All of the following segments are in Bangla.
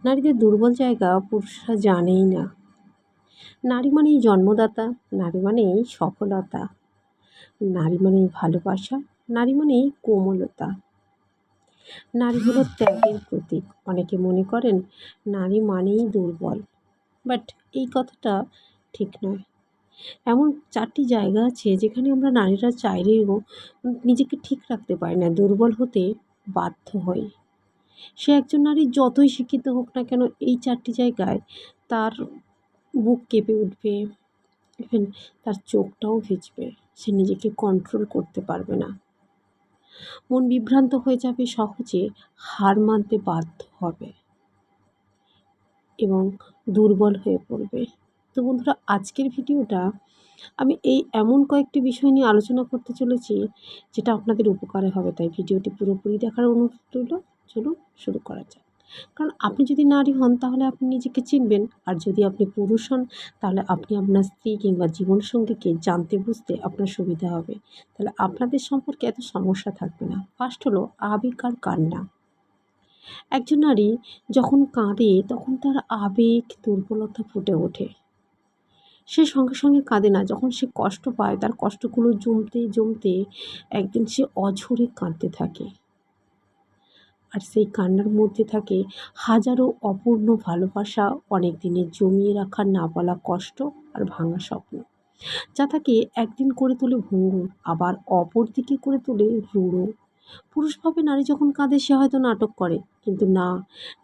নারীদের দুর্বল জায়গা পুরুষরা জানেই না। নারী মানেই জন্মদাতা, নারী মানেই সফলতা, নারী মানেই ভালোবাসা, নারী মানেই কোমলতা। নারী হলো ত্যাগের প্রতীক। অনেকে মনে করেন নারী মানেই দুর্বল, বাট এই কথাটা ঠিক নয়। এমন 4টি জায়গা আছে যেখানে আমরা নারীরা চাইলেও নিজেকে ঠিক রাখতে পারি না, দুর্বল হতে বাধ্য হই। সে একজন নারী যতই শিক্ষিত হোক না কেন, এই 4টি জায়গায় তার বুক কেঁপে উঠবে, ইভেন তার চোখটাও ভিজবে। সে নিজেকে কন্ট্রোল করতে পারবে না, মন বিভ্রান্ত হয়ে যাবে, সহজে হার মানতে বাধ্য হবে এবং দুর্বল হয়ে পড়বে। তো বন্ধুরা, আজকের ভিডিওটা আমি এমন কয়েকটি বিষয় নিয়ে আলোচনা করতে চলেছি যেটা আপনাদের উপকারে হবে, তাই ভিডিওটি পুরোপুরি দেখার অনুরোধ রইল। চলুন শুরু করা যাক। কারণ আপনি যদি নারী হন তাহলে আপনি নিজেকে চিনবেন, আর যদি আপনি পুরুষ হন তাহলে আপনি আপনার স্ত্রী কিংবা জীবনসঙ্গীকে জানতে বুঝতে আপনার সুবিধা হবে। তাহলে আপনাদের সম্পর্কে এত সমস্যা থাকবে না। ফার্স্ট হলো আবেগ আর কান্না। একজন নারী যখন কাঁদে তখন তার আবেগ দুর্বলতা ফুটে ওঠে। সে সঙ্গে সঙ্গে কাঁদে না। যখন সে কষ্ট পায়, তার কষ্টগুলো জমতে জমতে একদিন সে অঝরে কাঁদতে থাকে। আর সেই কান্নার মধ্যে থাকে হাজারো অপূর্ণ ভালোবাসা, অনেক দিনের জমিয়ে রাখা না বলা কষ্ট আর ভাঙা স্বপ্ন, যা তাকে একদিন করে তোলে ভঙ্গুর, আবার অপর দিকে করে তোলে রূঢ়। পুরুষ ভাবে নারী যখন কাঁদে সে হয়তো নাটক করে, কিন্তু না,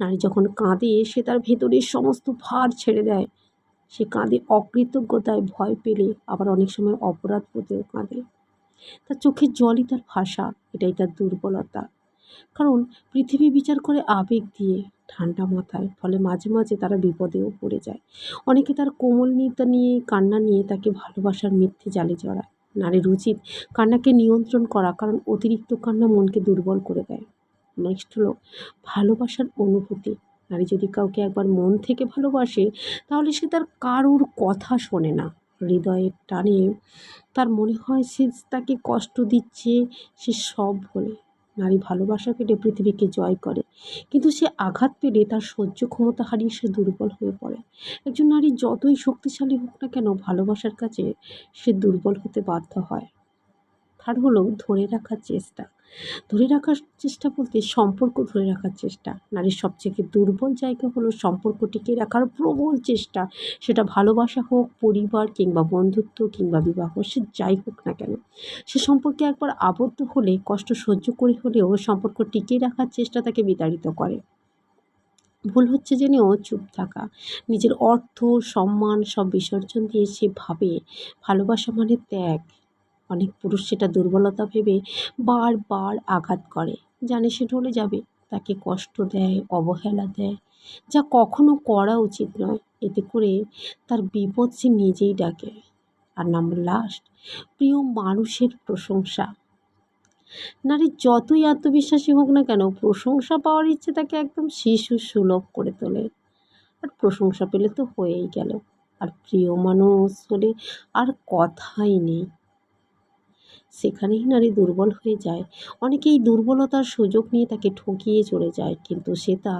নারী যখন কাঁদে সে তার ভেতরের সমস্ত ভার ছেড়ে দেয়। সে কাঁদে অকৃতজ্ঞতায়, ভয় পেলে, আবার অনেক সময় অপরাধ বোধেও কাঁদে। তার চোখের জলই তার ভাষা, এটাই তার দুর্বলতা। কারণ পৃথিবী বিচার করে আবেগ দিয়ে, ঠান্ডা মাথায়, ফলে মাঝে মাঝে তারা বিপদেও পড়ে যায়। অনেকে তার কোমলতা নিয়ে, কান্না নিয়ে তাকে ভালোবাসার মিথ্যে জালে জড়ায়। নারীর উচিত কান্নাকে নিয়ন্ত্রণ করা, কারণ অতিরিক্ত কান্না মনকে দুর্বল করে দেয়। নেক্সট হলো ভালোবাসার অনুভূতি। নারী যদি কাউকে একবার মন থেকে ভালোবাসে তাহলে সে তার কারোর কথা শোনে না। হৃদয়ের টানে তার মনে হয় সে তাকে কষ্ট দিচ্ছে, সে সব ভোলে। নারী ভালোবাসা পেলে পৃথিবীকে জয় করে, কিন্তু সে আঘাত পেলে তার সহ্য ক্ষমতা হারিয়ে সে দুর্বল হয়ে পড়ে। একজন নারী যতই শক্তিশালী হোক না কেন, ভালোবাসার কাছে সে দুর্বল হতে বাধ্য হয়। থার্ড হলো ধরে রাখার চেষ্টা। ধরে রাখার চেষ্টা বলতে সম্পর্ক ধরে রাখার চেষ্টা। নারীর সবথেকে দুর্বল জায়গা হলো সম্পর্ক টিকিয়ে রাখার প্রবল চেষ্টা। সেটা ভালোবাসা হোক, পরিবার কিংবা বন্ধুত্ব কিংবা বিবাহ, সে যাই হোক না কেন। সে সম্পর্কে একবার আবদ্ধ হলে কষ্ট সহ্য করে হলেও সম্পর্ক টিকিয়ে রাখার চেষ্টা তাকে বিতাড়িত করে। ভুল হচ্ছে জেনেও চুপ থাকা। নিজের অর্থ, সম্মান সব বিসর্জন দিয়ে সে ভাবে ভালোবাসা মানে ত্যাগ। অনেক পুরুষ সেটা দুর্বলতা ভেবে বারবার আঘাত করে। জানে সে ঢলে যাবে, তাকে কষ্ট দেয়, অবহেলা দেয়, যা কখনো করা উচিত নয়। এতে করে তার বিপদ সে নিজেই ডাকে। আর নাম্বার লাস্ট, প্রিয় মানুষের প্রশংসা। নারী যতই আত্মবিশ্বাসী হোক না কেন, প্রশংসা পাওয়ার ইচ্ছে তাকে একদম শিশু সুলভ করে তোলে। আর প্রশংসা পেলে তো হয়েই গেল, আর প্রিয় মানুষ হলে আর কথাই নেই। সেখানেই নারী দুর্বল হয়ে যায়। অনেকে এই দুর্বলতার সুযোগ নিয়ে তাকে ঠকিয়ে চলে যায়, কিন্তু সে তা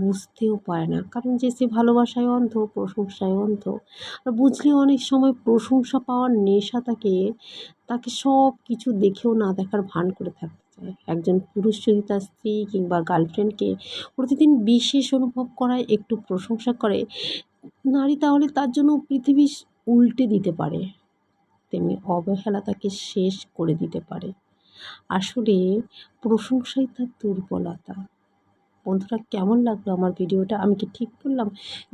বুঝতেও পারে না, কারণ যে সে ভালোবাসায় অন্ধ, প্রশংসায় অন্ধ। আর বুঝলেও অনেক সময় প্রশংসা পাওয়ার নেশা তাকে সব কিছু দেখেও না দেখার ভান করে থাকতে চায়। একজন পুরুষ যদি তার স্ত্রী কিংবা গার্লফ্রেন্ডকে প্রতিদিন বিশেষ অনুভব করায়, একটু প্রশংসা করে নারী, তাহলে তার জন্য পৃথিবী উল্টে দিতে পারে। তেমনি অবহেলা তাকে শেষ করে দিতে পারে। আসলে প্রশংসাই তার দুর্বলতা। বন্ধুরা, কেমন লাগলো আমার ভিডিওটা? আমি কি ঠিক বললাম?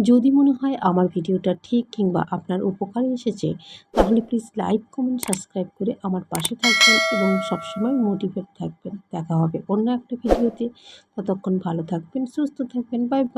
যদি মনে হয় আমার ভিডিওটা ঠিক কিংবা আপনার উপকারে এসেছে, তাহলে প্লিজ লাইক, কমেন্ট, সাবস্ক্রাইব করে আমার পাশে থাকবেন এবং সবসময় মোটিভেট থাকবেন। দেখা হবে অন্য একটা ভিডিওতে। ততক্ষণ ভালো থাকবেন, সুস্থ থাকবেন। Bye bye.